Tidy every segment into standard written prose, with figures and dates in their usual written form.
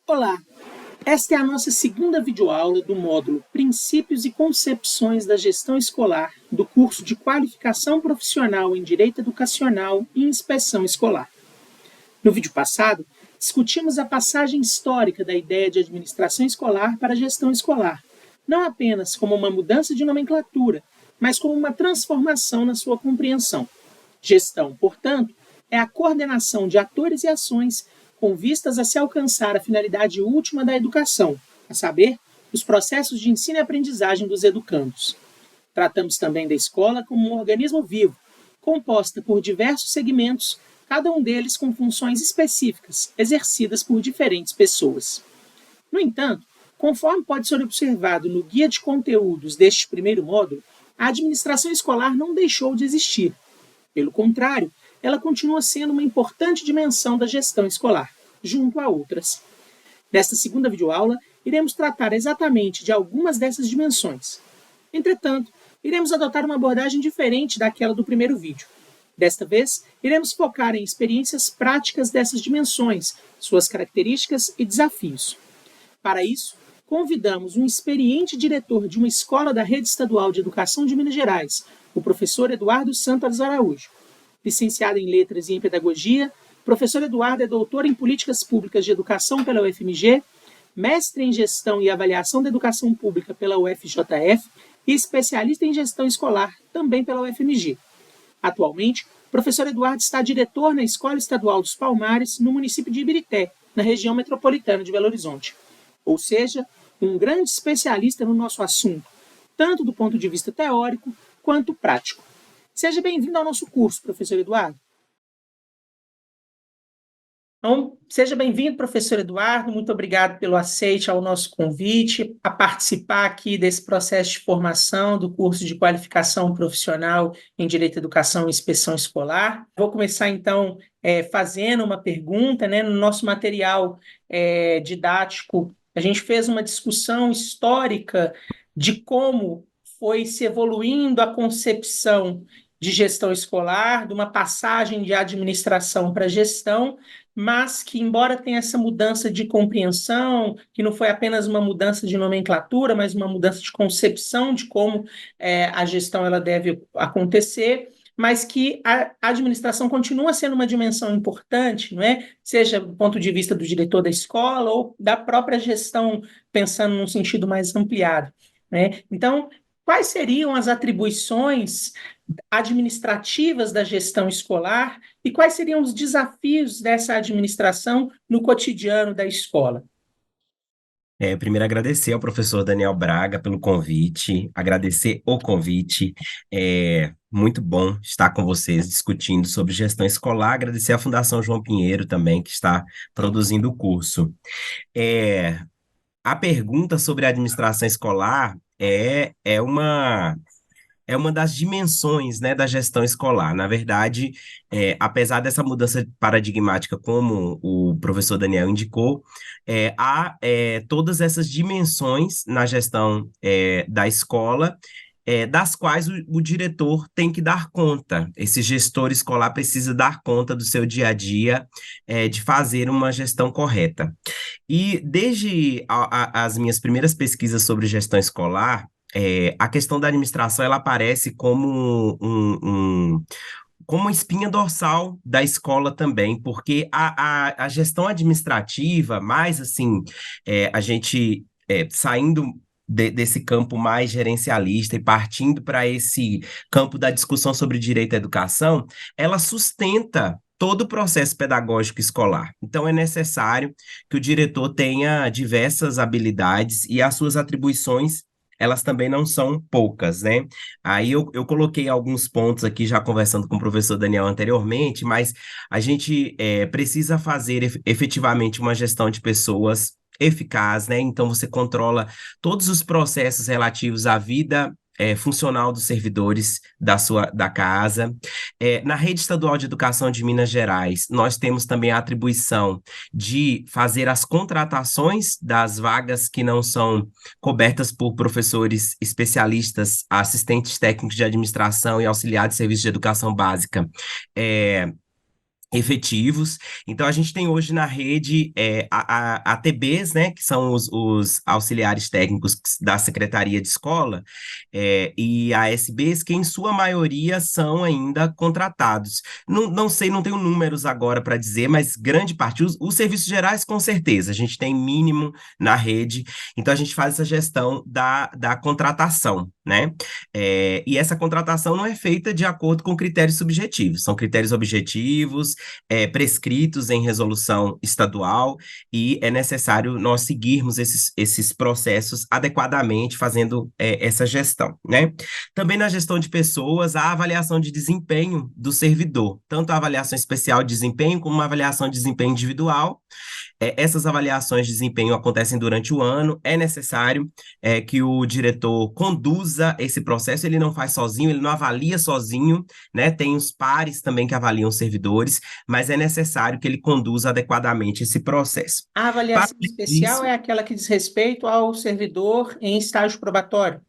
Olá, esta é a nossa segunda videoaula do módulo Princípios e Concepções da Gestão Escolar do curso de Qualificação Profissional em Direito Educacional e Inspeção Escolar. No vídeo passado, discutimos a passagem histórica da ideia de administração escolar para a gestão escolar, não apenas como uma mudança de nomenclatura, mas como uma transformação na sua compreensão. Gestão, portanto, é a coordenação de atores e ações com vistas a se alcançar a finalidade última da educação, a saber, os processos de ensino e aprendizagem dos educandos. Tratamos também da escola como um organismo vivo, composta por diversos segmentos, cada um deles com funções específicas, exercidas por diferentes pessoas. No entanto, conforme pode ser observado no guia de conteúdos deste primeiro módulo, a administração escolar não deixou de existir. Pelo contrário, ela continua sendo uma importante dimensão da gestão escolar, junto a outras. Nesta segunda videoaula, iremos tratar exatamente de algumas dessas dimensões. Entretanto, iremos adotar uma abordagem diferente daquela do primeiro vídeo. Desta vez, iremos focar em experiências práticas dessas dimensões, suas características e desafios. Para isso, convidamos um experiente diretor de uma escola da Rede Estadual de Educação de Minas Gerais, o professor Eduardo Santos Araújo. Licenciado em Letras e em Pedagogia, professor Eduardo é doutor em Políticas Públicas de Educação pela UFMG, mestre em Gestão e Avaliação da Educação Pública pela UFJF e especialista em Gestão Escolar, também pela UFMG. Atualmente, o professor Eduardo está diretor na Escola Estadual dos Palmares, no município de Ibirité, na região metropolitana de Belo Horizonte. Ou seja, um grande especialista no nosso assunto, tanto do ponto de vista teórico quanto prático. Seja bem-vindo ao nosso curso, professor Eduardo. Então, seja bem-vindo, professor Eduardo. Muito obrigado pelo aceite ao nosso convite a participar aqui desse processo de formação do curso de Qualificação Profissional em Direito à Educação e Inspeção Escolar. Vou começar, então, fazendo uma pergunta, né? No nosso material didático, a gente fez uma discussão histórica de como foi se evoluindo a concepção de gestão escolar, de uma passagem de administração para gestão, mas que, embora tenha essa mudança de compreensão, que não foi apenas uma mudança de nomenclatura, mas uma mudança de concepção de como a gestão ela deve acontecer, mas que a administração continua sendo uma dimensão importante, não é? Seja do ponto de vista do diretor da escola ou da própria gestão, pensando num sentido mais ampliado, né? Então, quais seriam as atribuições administrativas da gestão escolar e quais seriam os desafios dessa administração no cotidiano da escola? Primeiro agradecer ao professor Daniel Braga pelo convite, agradecer o convite. É muito bom estar com vocês discutindo sobre gestão escolar, agradecer à Fundação João Pinheiro também, que está produzindo o curso. A pergunta sobre a administração escolar é uma das dimensões, né, da gestão escolar. Na verdade, apesar dessa mudança paradigmática, como o professor Daniel indicou, há todas essas dimensões na gestão da escola, das quais o diretor tem que dar conta. Esse gestor escolar precisa dar conta do seu dia a dia, de fazer uma gestão correta. E desde as minhas primeiras pesquisas sobre gestão escolar, a questão da administração ela aparece como como uma espinha dorsal da escola também, porque a gestão administrativa, mais assim, a gente saindo desse campo mais gerencialista e partindo para esse campo da discussão sobre direito à educação, ela sustenta todo o processo pedagógico escolar. Então, é necessário que o diretor tenha diversas habilidades e as suas atribuições elas também não são poucas, né? Aí eu coloquei alguns pontos aqui, já conversando com o professor Daniel anteriormente, mas a gente precisa fazer efetivamente uma gestão de pessoas eficaz, né? Então, você controla todos os processos relativos à vida funcional dos servidores da casa. Na Rede Estadual de Educação de Minas Gerais, nós temos também a atribuição de fazer as contratações das vagas que não são cobertas por professores especialistas, assistentes técnicos de administração e auxiliares de serviço de educação básica, efetivos. Então, a gente tem hoje na rede ATBs, né, que são os auxiliares técnicos da Secretaria de Escola, e ASBs, que em sua maioria são ainda contratados. Não sei, não tenho números agora para dizer, mas grande parte, os serviços gerais, com certeza, a gente tem mínimo na rede, então a gente faz essa gestão da contratação, né? E essa contratação não é feita de acordo com critérios subjetivos, são critérios objetivos, prescritos em resolução estadual, e é necessário nós seguirmos esses processos adequadamente, fazendo essa gestão, né? Também na gestão de pessoas, a avaliação de desempenho do servidor, tanto a avaliação especial de desempenho como a avaliação de desempenho individual. Essas avaliações de desempenho acontecem durante o ano, é necessário que o diretor conduza esse processo, ele não faz sozinho, ele não avalia sozinho, né? Tem os pares também que avaliam os servidores, mas é necessário que ele conduza adequadamente esse processo. A Para avaliação especial isso, é aquela que diz respeito ao servidor em estágio probatório.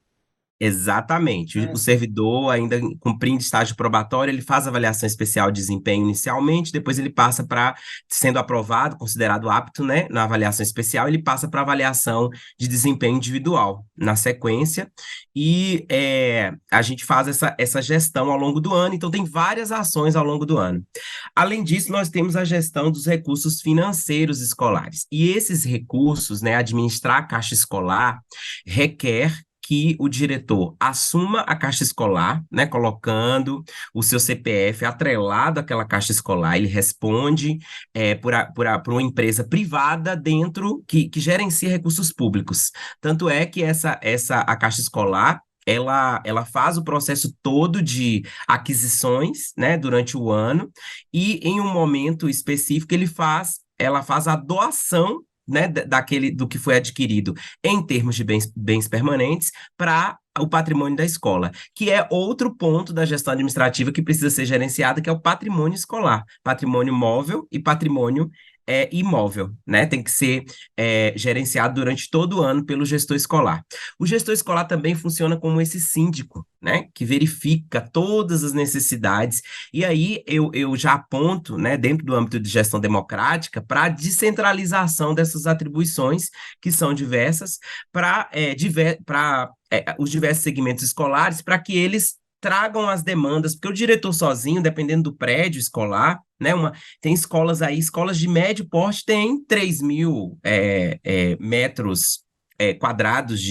exatamente. Ah, O sim. servidor, ainda cumprindo estágio probatório, ele faz avaliação especial de desempenho inicialmente, depois ele passa para, sendo aprovado, considerado apto, né, na avaliação especial, ele passa para avaliação de desempenho individual na sequência, e a gente faz essa gestão ao longo do ano, então tem várias ações ao longo do ano. Além disso, nós temos a gestão dos recursos financeiros escolares, e esses recursos, né, administrar a caixa escolar, requer que o diretor assuma a caixa escolar, né, colocando o seu CPF atrelado àquela caixa escolar. Ele responde por uma empresa privada dentro que gerencia recursos públicos. Tanto é que a caixa escolar ela faz o processo todo de aquisições, né, durante o ano, e em um momento específico ela faz a doação, né, do que foi adquirido em termos de bens permanentes para o patrimônio da escola, que é outro ponto da gestão administrativa que precisa ser gerenciada, que é o patrimônio escolar, patrimônio móvel e patrimônio imóvel, né? Tem que ser gerenciado durante todo o ano pelo gestor escolar. O gestor escolar também funciona como esse síndico, né? Que verifica todas as necessidades, e aí eu já aponto, né, dentro do âmbito de gestão democrática, para a descentralização dessas atribuições, que são diversas, para os diversos segmentos escolares, para que eles tragam as demandas, porque o diretor sozinho, dependendo do prédio escolar, né, tem escolas aí, escolas de médio porte têm 3.000 metros quadrados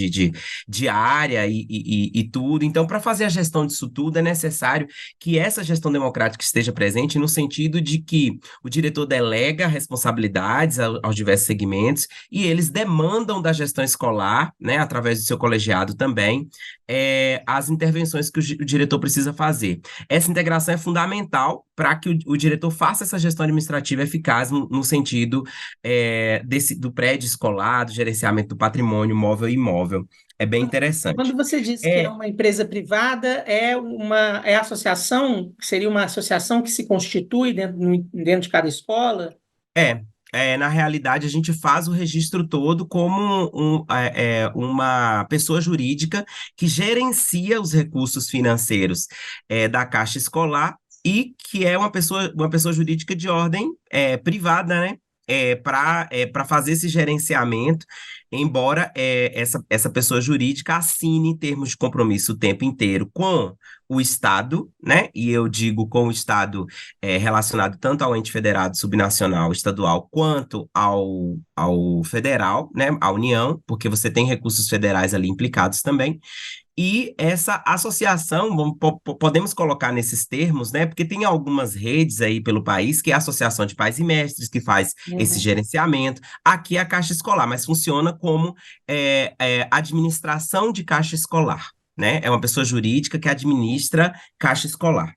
de área e tudo. Então, para fazer a gestão disso tudo, é necessário que essa gestão democrática esteja presente no sentido de que o diretor delega responsabilidades aos diversos segmentos, e eles demandam da gestão escolar, né, através do seu colegiado também, as intervenções que o diretor precisa fazer. Essa integração é fundamental para que o diretor faça essa gestão administrativa eficaz no sentido do prédio escolar, do gerenciamento do patrimônio móvel e imóvel. É bem Quando interessante. você diz que é É, uma empresa privada, é associação, seria uma associação que se constitui dentro de cada escola? é, na realidade, a gente faz o registro todo como uma pessoa jurídica que gerencia os recursos financeiros da Caixa Escolar, e que é uma pessoa jurídica de ordem privada, né? Para fazer esse gerenciamento, embora essa pessoa jurídica assine termos de compromisso o tempo inteiro com o Estado, né? E eu digo com o Estado relacionado tanto ao ente federado, subnacional, estadual, quanto ao federal, né? À União, porque você tem recursos federais ali implicados também. E essa associação, podemos colocar nesses termos, né? Porque tem algumas redes aí pelo país, que é a Associação de Pais e Mestres, que faz esse Uhum. gerenciamento. Aqui é a Caixa Escolar, mas funciona como administração de Caixa Escolar, né? É uma pessoa jurídica que administra Caixa Escolar.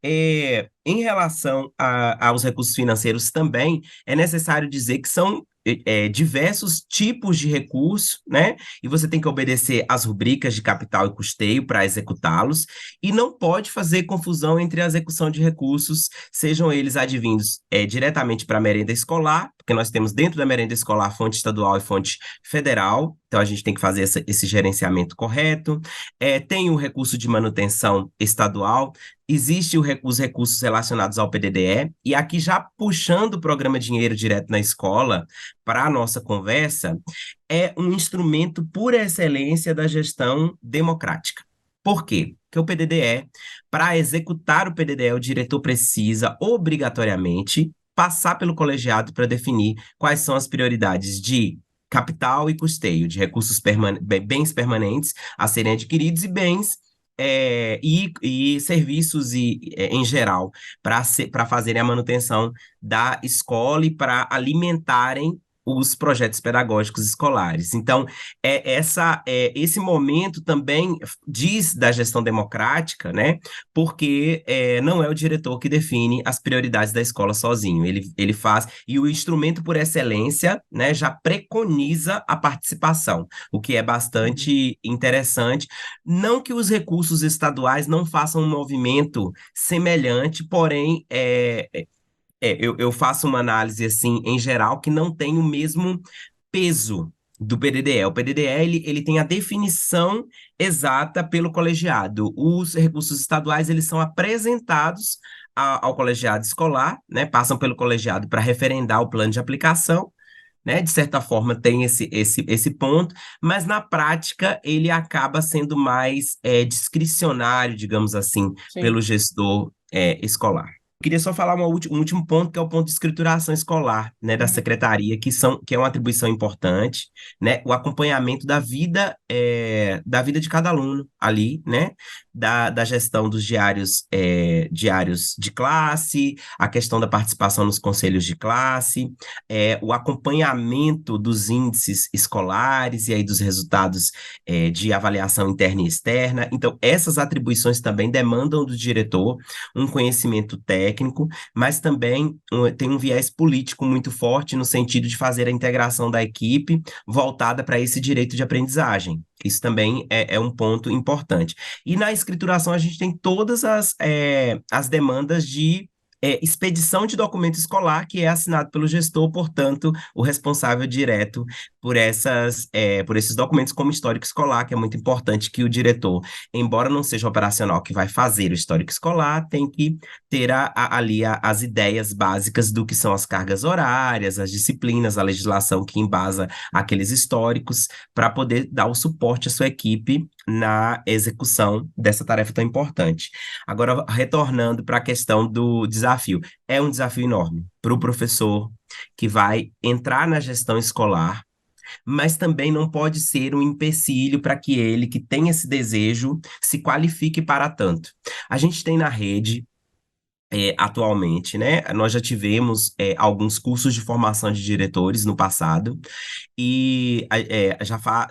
Em relação aos recursos financeiros também, é necessário dizer que são diversos tipos de recurso, né? E você tem que obedecer às rubricas de capital e custeio para executá-los, e não pode fazer confusão entre a execução de recursos, sejam eles advindos diretamente para a merenda escolar, porque nós temos dentro da merenda escolar fonte estadual e fonte federal, então a gente tem que fazer esse gerenciamento correto. Tem o recurso de manutenção estadual, existe os recursos relacionados ao PDDE, e aqui já puxando o programa Dinheiro Direto na Escola para a nossa conversa, é um instrumento por excelência da gestão democrática. Por quê? Porque o PDDE, para executar o PDDE, o diretor precisa obrigatoriamente passar pelo colegiado para definir quais são as prioridades de capital e custeio, de bens permanentes a serem adquiridos e bens e serviços em geral para fazerem a manutenção da escola e para alimentarem os projetos pedagógicos escolares. Então, esse momento também diz da gestão democrática, né? Porque não é o diretor que define as prioridades da escola sozinho. Ele faz, e o instrumento por excelência, né, já preconiza a participação, o que é bastante interessante. Não que os recursos estaduais não façam um movimento semelhante, porém, eu faço uma análise, assim, em geral, que não tem o mesmo peso do PDDE. O PDDE, ele tem a definição exata pelo colegiado. Os recursos estaduais, eles são apresentados ao colegiado escolar, né? Passam pelo colegiado para referendar o plano de aplicação, né? De certa forma, tem esse ponto, mas na prática ele acaba sendo mais discricionário, digamos assim, Sim. pelo gestor escolar. Queria só falar um último ponto, que é o ponto de escrituração escolar, né, da Uhum. secretaria, que é uma atribuição importante, né, o acompanhamento da vida de cada aluno ali, né, da gestão dos diários de classe, a questão da participação nos conselhos de classe, o acompanhamento dos índices escolares e aí dos resultados de avaliação interna e externa. Então, essas atribuições também demandam do diretor um conhecimento técnico, mas também tem um viés político muito forte no sentido de fazer a integração da equipe voltada para esse direito de aprendizagem. Isso também é um ponto importante. E na escrituração a gente tem todas as demandas de expedição de documento escolar, que é assinado pelo gestor, portanto, o responsável direto por esses documentos, como histórico escolar, que é muito importante que o diretor, embora não seja operacional que vai fazer o histórico escolar, tem que ter ali as ideias básicas do que são as cargas horárias, as disciplinas, a legislação que embasa aqueles históricos, para poder dar o suporte à sua equipe na execução dessa tarefa tão importante. Agora, retornando para a questão do desafio, é um desafio enorme para o professor que vai entrar na gestão escolar, mas também não pode ser um empecilho para que ele, que tem esse desejo, se qualifique para tanto. A gente tem na rede atualmente, né? Nós já tivemos alguns cursos de formação de diretores no passado, e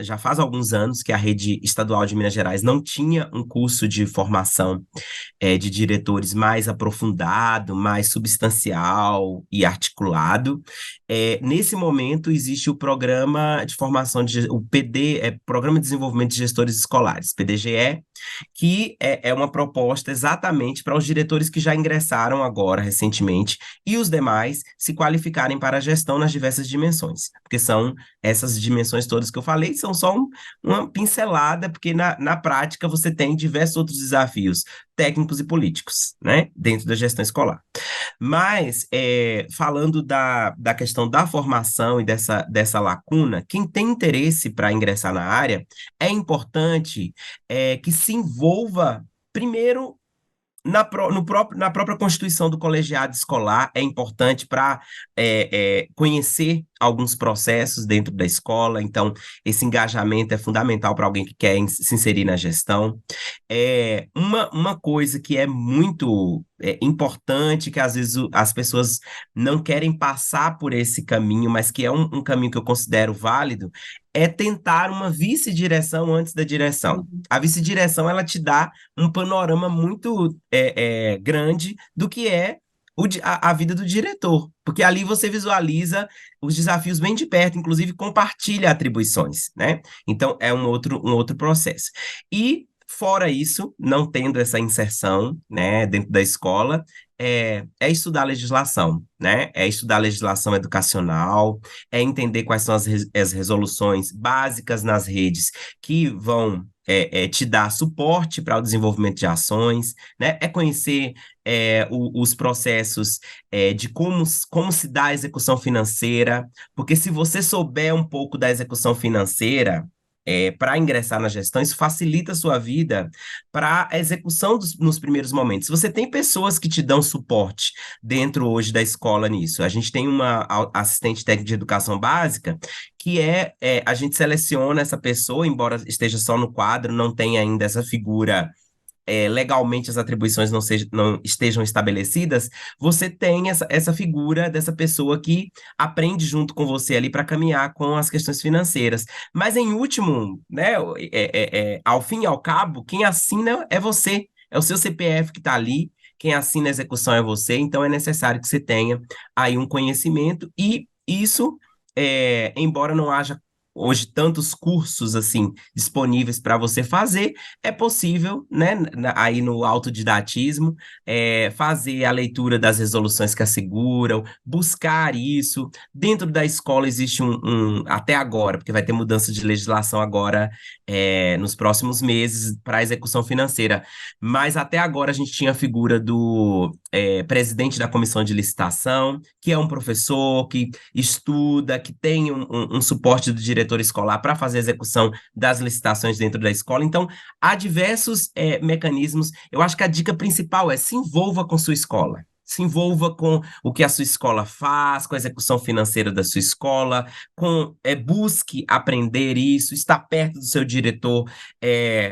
já faz alguns anos que a rede estadual de Minas Gerais não tinha um curso de formação de diretores mais aprofundado, mais substancial e articulado. Nesse momento, existe o programa de formação, o Programa de Desenvolvimento de Gestores Escolares, PDGE, que é uma proposta exatamente para os diretores que já ingressaram agora, recentemente, e os demais se qualificarem para a gestão nas diversas dimensões, porque são essas dimensões todas que eu falei, são só uma pincelada, porque na prática você tem diversos outros desafios técnicos e políticos, né, dentro da gestão escolar. Mas, falando da questão da formação e dessa lacuna, quem tem interesse para ingressar na área, é importante que se envolva, primeiro, na própria constituição do colegiado escolar. É importante para conhecer alguns processos dentro da escola, então esse engajamento é fundamental para alguém que quer se inserir na gestão. Uma coisa que é muito importante, que às vezes as pessoas não querem passar por esse caminho, mas que é um caminho que eu considero válido, é tentar uma vice-direção antes da direção. Uhum. A vice-direção, ela te dá um panorama muito grande do que é a vida do diretor, porque ali você visualiza os desafios bem de perto, inclusive compartilha atribuições, né? Então, é um outro processo. E Fora isso, não tendo essa inserção, né, dentro da escola, é estudar legislação, né? É estudar legislação educacional, é entender quais são as resoluções básicas nas redes que vão te dar suporte para o desenvolvimento de ações, né? É conhecer os processos de como se dá a execução financeira, porque se você souber um pouco da execução financeira, para ingressar na gestão, isso facilita a sua vida para a execução nos primeiros momentos. Você tem pessoas que te dão suporte dentro hoje da escola nisso. A gente tem uma assistente técnica de educação básica que a gente seleciona essa pessoa, embora esteja só no quadro, não tem ainda essa figura legalmente as atribuições não estejam estabelecidas, você tem essa figura dessa pessoa que aprende junto com você ali para caminhar com as questões financeiras. Mas em último, né, ao fim e ao cabo, quem assina é você, é o seu CPF que está ali. Quem assina a execução é você, então é necessário que você tenha aí um conhecimento, e isso, embora não haja hoje tantos cursos assim disponíveis para você fazer, é possível, né, aí no autodidatismo, fazer a leitura das resoluções que asseguram, buscar isso. Dentro da escola existe até agora, porque vai ter mudança de legislação agora, nos próximos meses para a execução financeira, mas até agora a gente tinha a figura do presidente da comissão de licitação, que é um professor que estuda, que tem um suporte do diretor escolar para fazer a execução das licitações dentro da escola. Então, há diversos mecanismos. Eu acho que a dica principal é: se envolva com sua escola. Se envolva com o que a sua escola faz, com a execução financeira da sua escola, busque aprender isso, estar perto do seu diretor,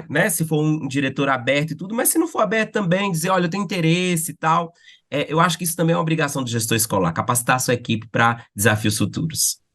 né? Se for um diretor aberto e tudo, mas se não for aberto também, dizer, olha, eu tenho interesse e tal. Eu acho que isso também é uma obrigação do gestor escolar, capacitar a sua equipe para desafios futuros.